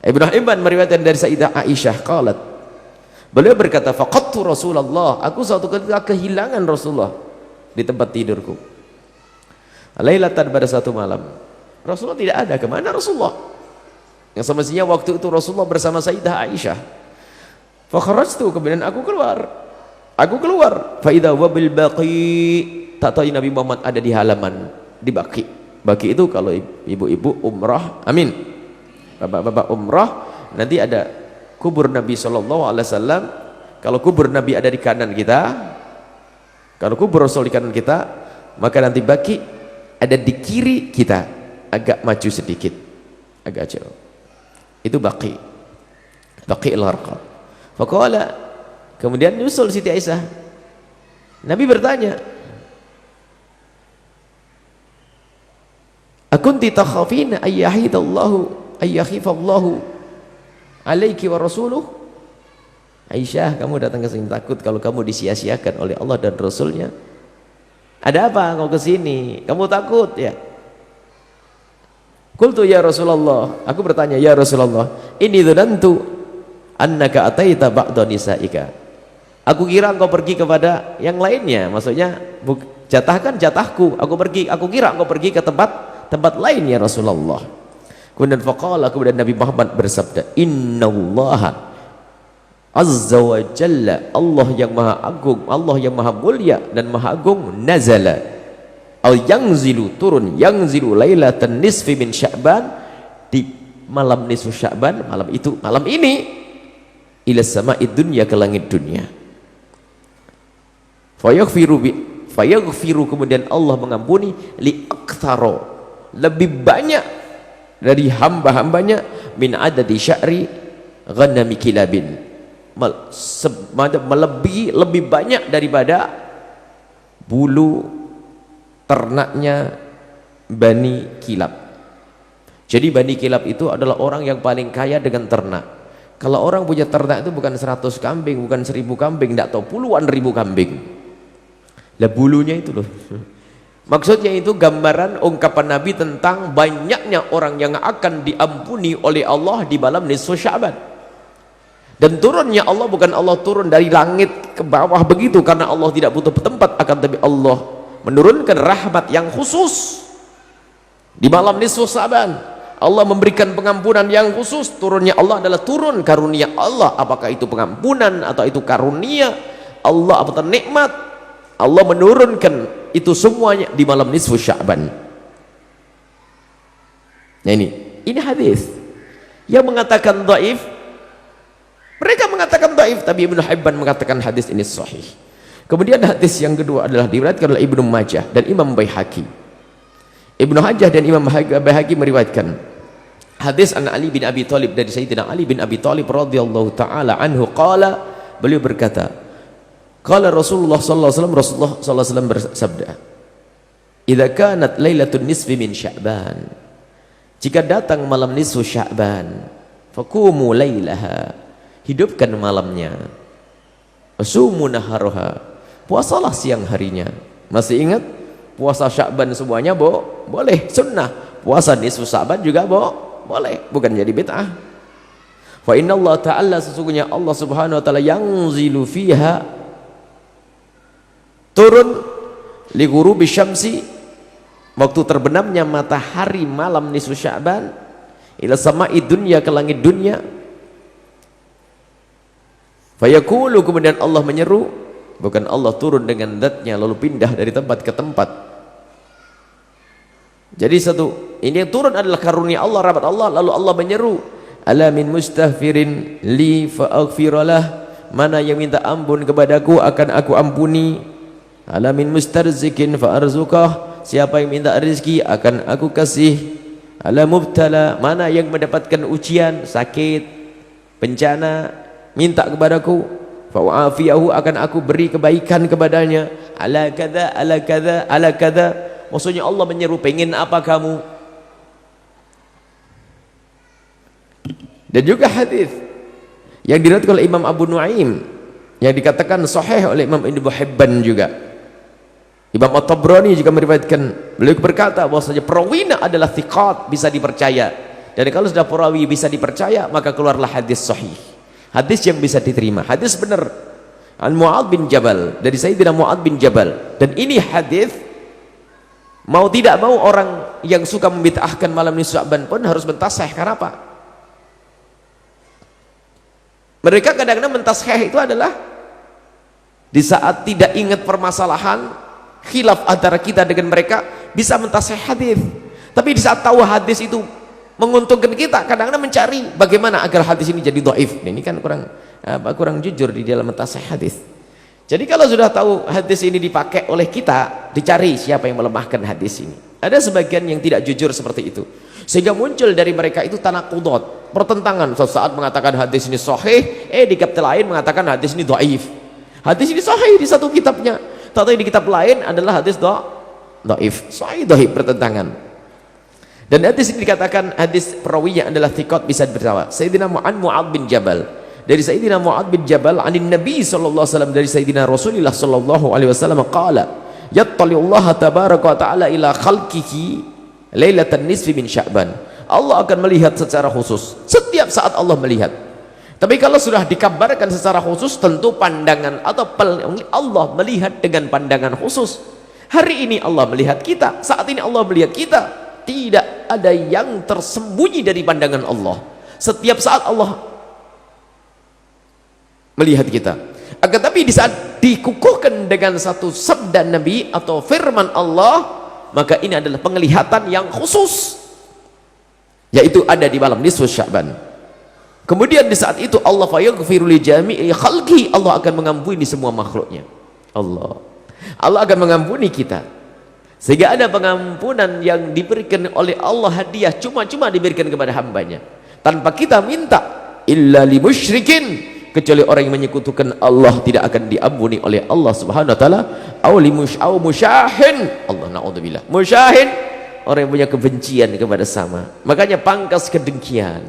Ibnu Hibban meriwayatkan dari Sayyidah Aisyah qalat, beliau berkata, faqadtu Rasulullah, aku suatu ketika kehilangan Rasulullah di tempat tidurku. Lailatan, pada satu malam Rasulullah tidak ada. Kemana Rasulullah? Yang semestinya waktu itu Rasulullah bersama Sayyidah Aisyah. Fa kharajtu, kemudian aku keluar. Fa idza wabil baqi, tak tahu Nabi Muhammad ada di halaman, di Baqi. Baqi itu kalau ibu-ibu umrah, amin, bapak-bapak umrah, nanti ada kubur Nabi SAW. Kalau kubur Nabi ada di kanan kita, kalau kubur Rasul di kanan kita, maka nanti Baqi ada di kiri kita, agak maju sedikit, agak jauh. Itu Baqi al-Gharqad. Faqala, kemudian nyusul Siti Aisyah. Nabi bertanya, akunti takhafina ayyahifallahu alaiki wa rasuluh? Aisyah, kamu datang ke sini takut kalau kamu disia-siakan oleh Allah dan Rasulnya? Ada apa kau ke sini? Kamu takut ya? Qultu ya Rasulullah, aku bertanya, ya Rasulullah, ini dzanantu annaka ataita ba'da nisaika. Aku kira engkau pergi kepada yang lainnya, maksudnya jatahkan jatahku, aku kira engkau pergi ke tempat lain ya Rasulullah. Kemudian faqala, kemudian Nabi Muhammad bersabda, innallaha azza wa jalla, Allah yang maha agung, Allah yang maha mulia dan maha agung, nazala al yangzilu, turun, yangzilu lailatan nisfi min Sya'ban, di malam nisfu Sya'ban, malam itu, malam ini, ila sama'id dunya, ke langit dunia. Fayaghfiru, kemudian Allah mengampuni, li aktsaro, lebih banyak dari hamba-hambanya, min adadi sya'ri ghanami kilabin, melebihi, lebih banyak daripada bulu ternaknya Bani Kilab. Jadi Bani Kilab itu adalah orang yang paling kaya dengan ternak. Kalau orang punya ternak itu bukan 100 kambing, bukan 1000 kambing, tidak tahu puluhan ribu kambing. Lah bulunya itu loh. Maksudnya itu gambaran ungkapan Nabi tentang banyaknya orang yang akan diampuni oleh Allah di malam nisfu Sya'ban. Dan turunnya Allah bukan Allah turun dari langit ke bawah begitu, karena Allah tidak butuh tempat, akan tapi Allah menurunkan rahmat yang khusus di malam nisfu Sya'ban. Allah memberikan pengampunan yang khusus. Turunnya Allah adalah turun karunia Allah, apakah itu pengampunan atau itu karunia Allah atau nikmat, Allah menurunkan itu semuanya di malam nisfu Sya'ban. Nah ini hadis yang mengatakan dhaif. Mereka mengatakan dhaif, tapi Ibnu Hibban mengatakan hadis ini sahih. Kemudian hadis yang kedua adalah diriwayatkan oleh Ibnu Majah dan Imam Baihaqi. Ibnu Majah dan Imam Baihaqi meriwayatkan hadis an Ali bin Abi Thalib, dari Sayyidina Ali bin Abi Thalib radhiyallahu taala anhu qala, beliau berkata, qala Rasulullah sallallahu alaihi wasallam, Rasulullah sallallahu alaihi wasallam bersabda, idza kanat lailatul nisfi min Sya'ban, jika datang malam nisfu Sya'ban, faqumu lailaha, hidupkan malamnya, wasumu naharoha, puasalah siang harinya. Masih ingat puasa Sya'ban semuanya boleh, sunnah. Puasa nisfu Sya'ban juga boleh, bukan jadi bid'ah. Fa inna Allah ta'ala, sesungguhnya Allah subhanahu wa ta'ala, yanzilu fiha, turun, li ghurubi syamsi, waktu terbenamnya matahari malam nisfu Sya'ban, ila sama'id dunya, ke langit dunia. Fayaqulu, kemudian Allah menyeru, bukan Allah turun dengan zatnya lalu pindah dari tempat ke tempat. Jadi ini yang turun adalah karunia Allah, rahmat Allah, lalu Allah menyeru, ala min mustaghfirin li fa'aghfiralah, mana yang minta ampun kepadaku akan aku ampuni. Ala min mustarzikin fa'arzuqah, siapa yang minta rezeki akan aku kasih. Ala mubtala, mana yang mendapatkan ujian, sakit, bencana, minta kepadaku, fa'afiyahu, akan aku beri kebaikan kepadanya. Ala kadza, ala kadza, ala kadza, maksudnya Allah menyeru, pengen apa kamu? Dan juga hadis yang diriwayatkan oleh Imam Abu Nuaim, yang dikatakan sahih oleh Imam Ibnu Hibban juga. Imam At-Tabrani juga meriwayatkan, beliau berkata bahwasanya perawinya adalah thiqat, bisa dipercaya. Dan kalau sudah perawi bisa dipercaya, maka keluarlah hadis sahih, hadis yang bisa diterima, hadis benar. An Mu'adz bin Jabal, dari Sayyidina Mu'adz bin Jabal. Dan ini hadis, mau tidak mau orang yang suka membid'ahkan malam nisfu Sya'ban pun harus mentasih. Kenapa? Mereka kadang-kadang mentasih itu adalah di saat tidak ingat permasalahan khilaf antara kita dengan mereka, bisa mentasih hadis. Tapi di saat tahu hadis itu menguntungkan kita, kadang-kadang mencari bagaimana agar hadis ini jadi dhaif. Ini kan kurang jujur di dalam mentasih hadis. Jadi kalau sudah tahu hadis ini dipakai oleh kita, dicari siapa yang melemahkan hadis ini. Ada sebagian yang tidak jujur seperti itu, sehingga muncul dari mereka itu tanaqudot, pertentangan. Sesaat mengatakan hadis ini sahih, di kitab lain mengatakan hadis ini dhaif. Hadis ini sahih di satu kitabnya, tapi di kitab lain adalah hadis dhaif. Sahih dhaif, pertentangan. Dan hadis ini dikatakan hadis perawinya adalah thiqat, bisa bersama. Sayyidina Mu'adz bin Jabal, dari Sayyidina Mu'adz bin Jabal anin Nabi sallallahu alaihi wasallam, dari Sayyidina Rasulullah sallallahu alaihi wasallam qala yattali'ullah tabaraka wa ta'ala ila khalqihi lailatan nisfi min Sya'ban. Allah akan melihat secara khusus, setiap saat Allah melihat. Tapi kalau sudah dikabarkan secara khusus, tentu pandangan atau Allah melihat dengan pandangan khusus. Hari ini Allah melihat kita, saat ini Allah melihat kita. Tidak ada yang tersembunyi dari pandangan Allah. Setiap saat Allah melihat kita. Akan tapi di saat dikukuhkan dengan satu sabda Nabi atau firman Allah, maka ini adalah penglihatan yang khusus, yaitu ada di malam nisfu Sya'ban. Kemudian di saat itu Allah fayaghfiru li jami'i khalqi, Allah akan mengampuni semua makhluknya. Allah akan mengampuni kita. Sehingga ada pengampunan yang diberikan oleh Allah hadiah, cuma-cuma diberikan kepada hambanya tanpa kita minta. Illa li musyrikin, kecuali orang yang menyekutukan Allah tidak akan diampuni oleh Allah subhanahu wa ta'ala. Au musyahin, Allah na'udzubillah, musyahin, orang yang punya kebencian kepada sama. Makanya pangkas kedengkian,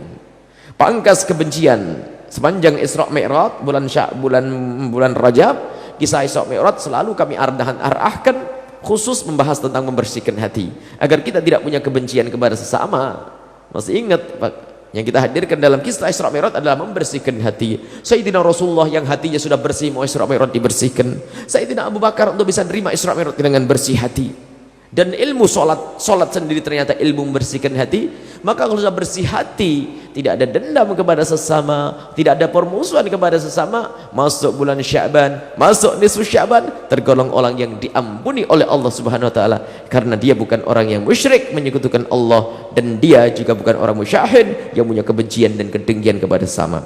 pangkas kebencian. Sepanjang Isra Mi'raj, bulan Rajab, kisah Isra Mi'raj selalu kami arahkan khusus membahas tentang membersihkan hati, agar kita tidak punya kebencian kepada sesama. Masih ingat Pak, yang kita hadirkan dalam kisah Isra Mi'raj adalah membersihkan hati. Sayyidina Rasulullah yang hatinya sudah bersih, mau Isra Mi'raj dibersihkan. Sayyidina Abu Bakar untuk bisa menerima Isra Mi'raj dengan bersih hati. Dan ilmu solat sendiri ternyata ilmu membersihkan hati. Maka kalau sudah bersih hati, tidak ada dendam kepada sesama, tidak ada permusuhan kepada sesama, masuk bulan Sya'ban, masuk nisfu Sya'ban, tergolong orang yang diampuni oleh Allah subhanahu wa ta'ala, karena dia bukan orang yang musyrik menyekutukan Allah, dan dia juga bukan orang musyahin yang punya kebencian dan kedengkian kepada sesama.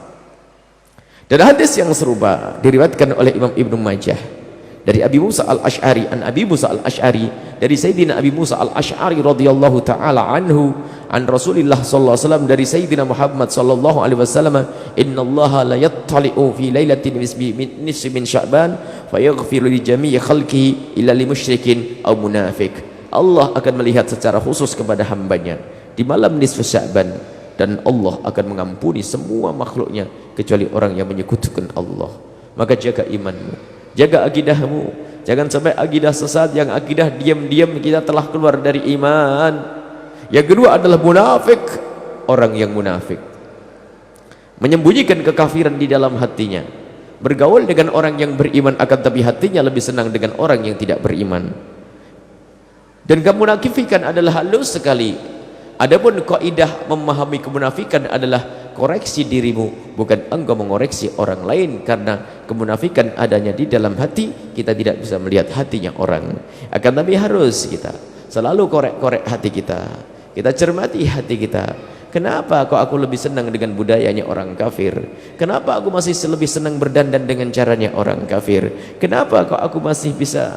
Dan hadis yang serupa diriwayatkan oleh Imam Ibnu Majah dari Abi Musa al-Ash'ari, an Abi Musa al-Ash'ari, dari Sayyidina Abi Musa al-Ash'ari radhiyallahu ta'ala anhu, an Rasulillah sallallahu alaihi wasallam, dari Sayyidina Muhammad sallallahu alaihi wasallam, innallaha la yattali'u fi lailatin nisfi min Sya'ban fayaghfiru li jami'i khalqihi illa li musyrikin aw munafiq. Allah akan melihat secara khusus kepada hambanya di malam nisfu Sya'ban, dan Allah akan mengampuni semua makhluknya kecuali orang yang menyekutukan Allah. Maka jaga imanmu, jaga akidahmu, jangan sampai akidah sesat, yang akidah diam-diam kita telah keluar dari iman. Yang kedua adalah munafik, orang yang munafik menyembunyikan kekafiran di dalam hatinya, bergaul dengan orang yang beriman, akan tapi hatinya lebih senang dengan orang yang tidak beriman. Dan kemunafikan adalah halus sekali. Adapun kaidah memahami kemunafikan adalah koreksi dirimu, bukan engkau mengoreksi orang lain, karena kemunafikan adanya di dalam hati. Kita tidak bisa melihat hatinya orang, akan tapi harus kita selalu korek-korek hati kita, kita cermati hati kita. Kenapa kok aku lebih senang dengan budayanya orang kafir? Kenapa aku masih lebih senang berdandan dengan caranya orang kafir? Kenapa kok aku masih bisa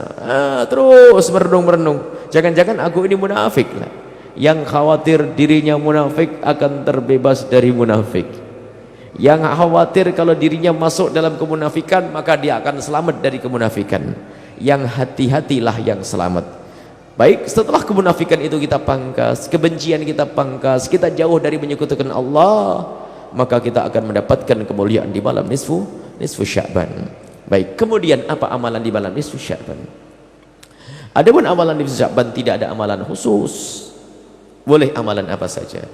terus merenung-merenung? Jangan-jangan aku ini munafik lah. Yang khawatir dirinya munafik akan terbebas dari munafik. Yang khawatir kalau dirinya masuk dalam kemunafikan, maka dia akan selamat dari kemunafikan. Yang hati-hatilah yang selamat. Baik, setelah kemunafikan itu kita pangkas, kebencian kita pangkas, kita jauh dari menyekutukan Allah, maka kita akan mendapatkan kemuliaan di malam nisfu Sya'ban. Baik, kemudian apa amalan di malam nisfu Sya'ban? Adapun amalan nisfu Sya'ban tidak ada amalan khusus. Boleh amalan apa saja.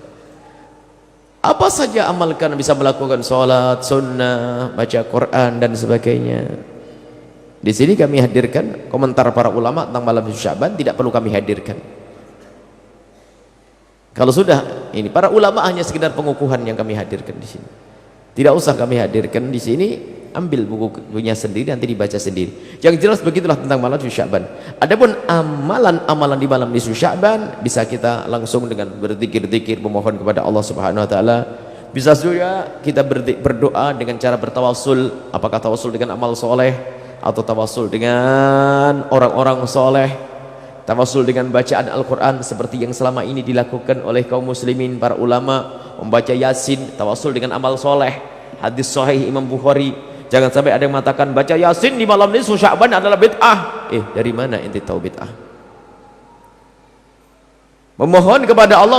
Apa saja amalkan, bisa melakukan sholat sunnah, baca Quran dan sebagainya. Di sini kami hadirkan komentar para ulama tentang malam Sya'ban, tidak perlu kami hadirkan. Kalau sudah ini para ulama hanya sekedar pengukuhan yang kami hadirkan di sini. Tidak usah kami hadirkan di sini, ambil bukunya sendiri nanti dibaca sendiri. Yang jelas begitulah tentang malam Sya'ban. Adapun amalan-amalan di malam nisfu Sya'ban bisa kita langsung dengan berzikir-zikir memohon kepada Allah Subhanahu wa taala. Bisa juga kita berdoa dengan cara bertawassul, apakah tawassul dengan amal soleh atau tawassul dengan orang-orang soleh, tawassul dengan bacaan Al-Quran seperti yang selama ini dilakukan oleh kaum muslimin, para ulama membaca Yasin, tawassul dengan amal soleh. Hadis sahih Imam Bukhari, jangan sampai ada yang mengatakan baca Yasin di malam nisfu Sya'ban adalah bid'ah. Dari mana ente tahu bid'ah? Memohon kepada Allah